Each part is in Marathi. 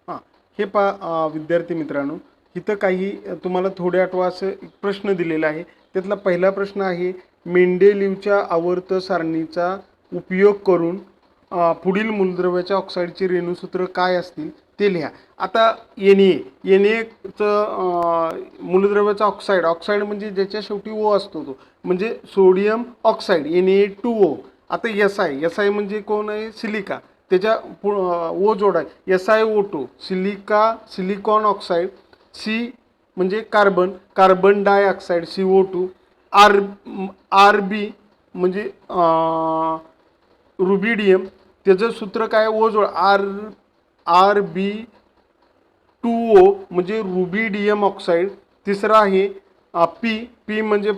हां, हे पहा विद्यार्थी मित्रांनो, इथं काही तुम्हाला थोडे आठवा असं एक प्रश्न दिलेला आहे. त्यातला पहिला प्रश्न आहे, मेंडेलीवच्या आवर्त सारणीचा उपयोग करून पुढील मूलद्रव्याच्या ऑक्साईडचे रेणूसूत्र काय असतील ते लिहा. आता एन ए चं मूलद्रव्याचा ऑक्साईड म्हणजे ज्याच्या शेवटी ओ असतो तो म्हणजे सोडियम ऑक्साईड Na2O. आता एस आय म्हणजे कोण आहे? सिलिका. त्याच्या ओ जोडा SiO2 सिलिकॉन ऑक्साईड. सी म्हणजे carbon dioxide CO2. R B म्हणजे रुबिडियम. त्याचं सूत्र काय? ओ जोड Rb2O म्हणजे रुबिडियम ऑक्साईड. तिसरा आहे पी म्हणजे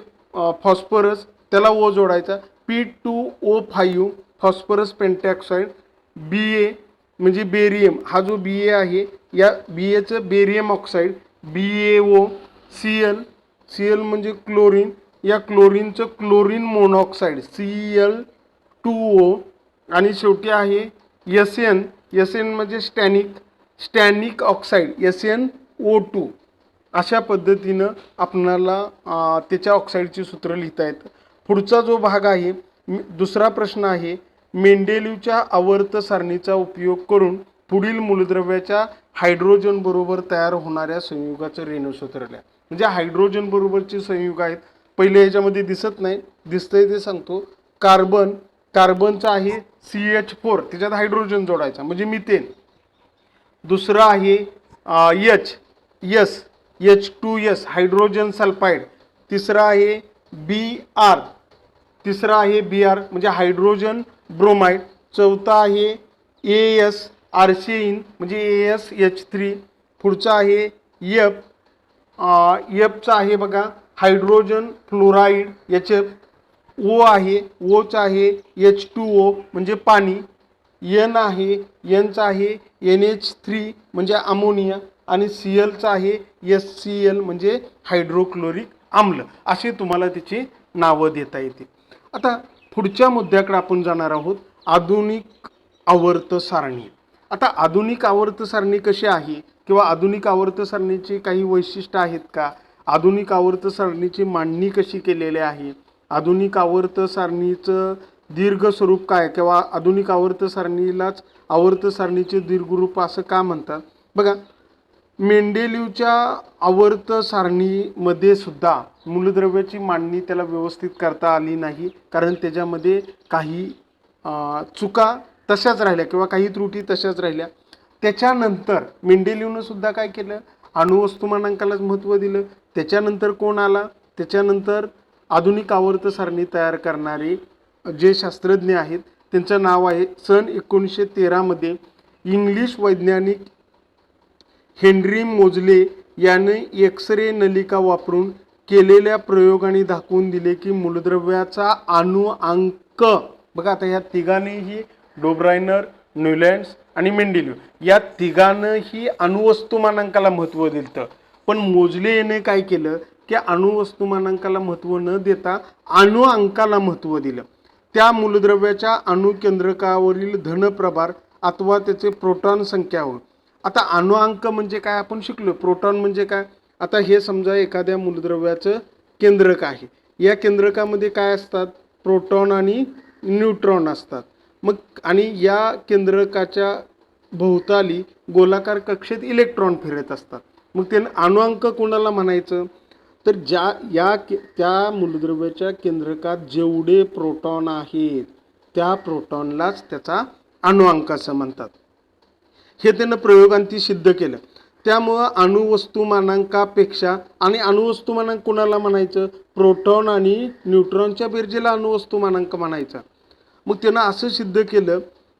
फॉस्फरस, त्याला ओ जोडायचा P2O5 फॉस्फरस पेंटॉक्साईड. Ba म्हणजे बेरियम, हा जो Ba आहे या Baचं बेरियम ऑक्साईड BaO. Cl म्हणजे क्लोरीन, या क्लोरीनचं क्लोरीन मोनॉक्साईड Cl2O. आणि शेवटी आहे एन म्हणजे स्टॅनिक ऑक्साईड SnO2. अशा पद्धतीनं आपणाला त्याच्या ऑक्साईडची सूत्र लिहिता येतं. पुढचा जो भाग आहे दुसरा प्रश्न आहे, मेंडेलीवच्या आवर्त सारणीचा उपयोग करून पुढील मूलद्रव्याच्या हायड्रोजन बरोबर तयार होणाऱ्या संयुगाचं रेणूसूत्र लिहा. म्हणजे हायड्रोजन बरोबरचे संयुग आहेत. पहिले ह्याच्यामध्ये दिसत नाही, दिसतंय ते सांगतो. कार्बनचा आहे CH4, त्याच्यात हायड्रोजन जोडायचा म्हणजे मिथेन. दुसरं आहे H2S हायड्रोजन सल्फाइड. तिसरा आहे Br म्हणजे हायड्रोजन ब्रोमाइड. चौथा आहे AS आर्सेइन म्हणजे AsH3. पुढचा आहे एफचा आहे बघा हायड्रोजन फ्लोराईड HF. ओचा आहे H2O म्हणजे पाणी. एनचा आहे NH3 म्हणजे अमोनिया. आणि Clचा आहे HCl म्हणजे हायड्रोक्लोरिक आम्ल. असे तुम्हाला त्याची नावं देता येतील. आता पुढच्या मुद्द्याकडे आपण जाणार आहोत, आधुनिक आवर्त सारणी. आता आधुनिक आवर्त सारणी कशी आहे किंवा आधुनिक आवर्त सारणीची काही वैशिष्ट्य आहेत का? आधुनिक आवर्त सारणीची मांडणी कशी केलेली आहे? आधुनिक आवर्त सारणीचं दीर्घ स्वरूप काय किंवा आधुनिक आवर्त सारणीलाच आवर्त सारणीचे दीर्घरूप असं का म्हणतात? बघा, मेंडेलीवच्या आवर्त सारणीमध्ये सुद्धा मूलद्रव्याची मांडणी त्याला व्यवस्थित करता आली नाही, कारण त्याच्यामध्ये काही चुका तशाच राहिल्या किंवा काही त्रुटी तशाच राहिल्या. त्याच्यानंतर मेंडेलीवनं सुद्धा काय केलं? अणुवस्तुमानांकालाच महत्त्व दिलं. त्याच्यानंतर कोण आला? त्याच्यानंतर आधुनिक आवर्त सारणी तयार करणारे जे शास्त्रज्ञ आहेत त्यांचं नाव आहे सन 1913 मध्ये इंग्लिश वैज्ञानिक हेनरी मोजले याने एक्स-रे नलिका वापरून केलेल्या प्रयोगाने दाखवून दिले की मूलद्रव्याचा अणुअंक, बघा आता ह्या तिघांनीही डोब्रायनर, न्यूलँड्स आणि मेंडेलीव या तिघांनीही अणुवस्तुमानांकाला महत्त्व दिलं. पण मोजले याने काय केलं की अणुवस्तुमानांकाला महत्त्व न देता अणुअंकाला महत्त्व दिलं. त्या मूलद्रव्याच्या अणुकेंद्रकावरील धनप्रभार अथवा त्याचे प्रोटॉन संख्या होय. आता अणुअंक म्हणजे काय आपण शिकलो. प्रोटॉन म्हणजे काय? आता हे समजा एखाद्या मूलद्रव्याचं केंद्रक आहे. या केंद्रकामध्ये काय असतात? प्रोटॉन आणि न्यूट्रॉन असतात. मग आणि या केंद्रकाच्या भोवताली गोलाकार कक्षेत इलेक्ट्रॉन फिरत असतात. मग ते अणुअंक कोणाला म्हणायचं? तर त्या मूलद्रव्याच्या केंद्रकात जेवढे प्रोटॉन आहेत त्या प्रोटॉनलाच त्याचा अणुअंक असं म्हणतात. हे त्यानं प्रयोगांती सिद्ध केलं. त्यामुळं अणुवस्तुमानांकापेक्षा, आणि अणुवस्तुमानांक कोणाला म्हणायचं? प्रोटॉन आणि न्यूट्रॉनच्या बेरजेला अणुवस्तुमानांक म्हणायचा. मग त्यानं असं सिद्ध केलं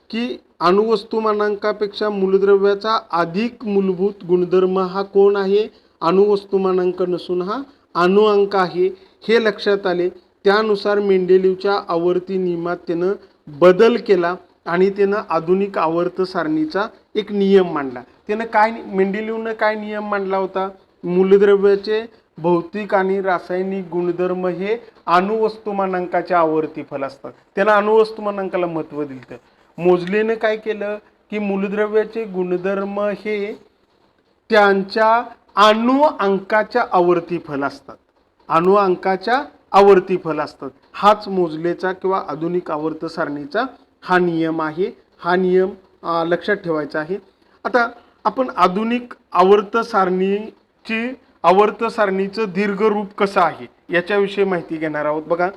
की अणुवस्तुमानांकापेक्षा मूलद्रव्याचा अधिक मूलभूत गुणधर्म हा कोण आहे? अणुवस्तुमानांक नसून हा अणुअंक आहे. हे लक्षात आले. त्यानुसार मेंडेलीवच्या आवर्ती नियमात त्यानं बदल केला आणि त्यानं आधुनिक आवर्त सारणीचा एक नियम मांडला. मेंडेलीवनं काय नियम मांडला होता? मूलद्रव्याचे भौतिक आणि रासायनिक गुणधर्म हे अणुवस्तुमानांकाच्या आवर्ती फल असतात. त्यानं अणुवस्तुमानांकाला महत्त्व दिलं. मोजलेनं काय केलं की मूलद्रव्याचे गुणधर्म हे त्यांच्या अणु अंकाच्या आवर्ती फल असतात. अणु अंकाच्या आवर्ती फल असतात. हाच मोजलेचा किंवा आधुनिक आवर्त सारणीचा हा नियम आहे. हा नियम लक्षात ठेवायचा आहे. आता आपण आधुनिक आवर्त सारणीचं दीर्घ रूप कसं आहे याच्याविषयी माहिती घेणार आहोत. बघा,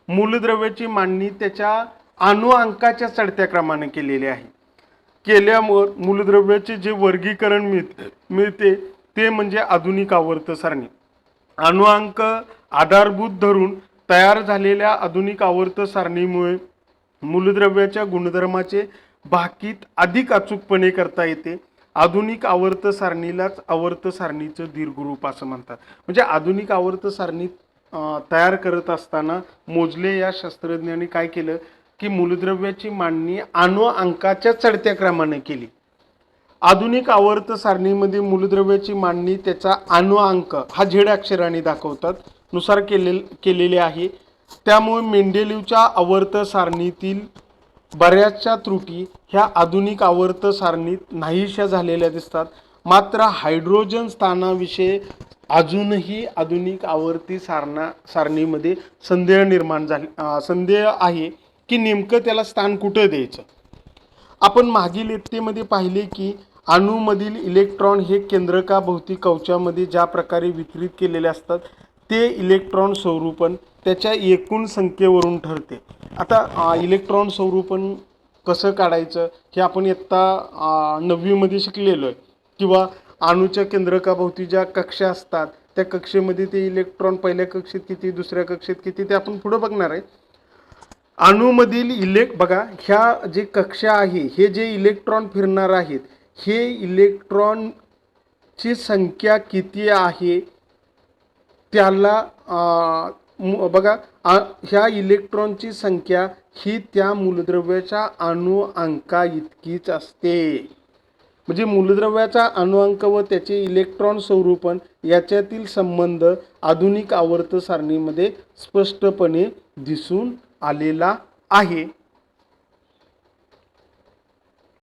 मूलद्रव्याची मांडणी त्याच्या अणु अंकाच्या चढत्या क्रमाने केलेली आहे. केल्यामुळे मूलद्रव्याचे जे वर्गीकरण मिळते ते म्हणजे आधुनिक आवर्त सारणी. अणुअंक आधारभूत धरून तयार झालेल्या आधुनिक आवर्त सारणीमुळे मूलद्रव्याच्या गुणधर्माचे भाकीत अधिक अचूकपणे करता येते. आधुनिक आवर्त सारणीलाच आवर्त सारणीचं दीर्घरूप असं म्हणतात. म्हणजे आधुनिक आवर्त सारणी तयार करत असताना मोजले या शास्त्रज्ञांनी काय केलं की मूलद्रव्याची मांडणी अणु अंकाच्या चढत्या क्रमाने केली. आधुनिक आवर्त सारणीमध्ये मूलद्रव्याची मांडणी त्याचा अणु अंक हा झेड अक्षराने दाखवतात नुसार केलेले आहे. त्यामुळे मेंडेलीवच्या आवर्त सारणीतील बऱ्याचशा त्रुटी ह्या आधुनिक आवर्त सारणीत नाहीशा झालेल्या दिसतात. मात्र हायड्रोजन स्थानाविषयी अजूनही आधुनिक आवर्ती सारणीमध्ये संदेह आहे की नेमकं त्याला स्थान कुठं द्यायचं. आपण मागील इयत्तेमध्ये पाहिले की अणूमधील इलेक्ट्रॉन हे केंद्रकाभोवती कवचामध्ये ज्या प्रकारे वितरित केलेले असतात ते इलेक्ट्रॉन स्वरूपण त्याच्या एकूण संख्येवरून ठरते. आता इलेक्ट्रॉन स्वरूपण कसं काढायचं हे आपण इयत्ता 9वी मध्ये शिकलेलो आहे. किंवा अणूच्या केंद्रकाभोवती ज्या कक्षा असतात त्या कक्षेमध्ये ते इलेक्ट्रॉन पहिल्या कक्षेत किती, दुसऱ्या कक्षेत किती ते आपण पुढे बघणार आहे. अणूमधील बघा, ह्या जे कक्षा आहे हे जे इलेक्ट्रॉन फिरणार आहेत हे इलेक्ट्रॉनची संख्या किती आहे त्याला बघा, ह्या इलेक्ट्रॉनची संख्या ही त्या मूलद्रव्याच्या अणु अंका इतकीच असते. म्हणजे मूलद्रव्याचा अणुअंक व त्याचे इलेक्ट्रॉन स्वरूपण याच्यातील संबंध आधुनिक आवर्त सारणीमध्ये स्पष्टपणे दिसून आलेला आहे.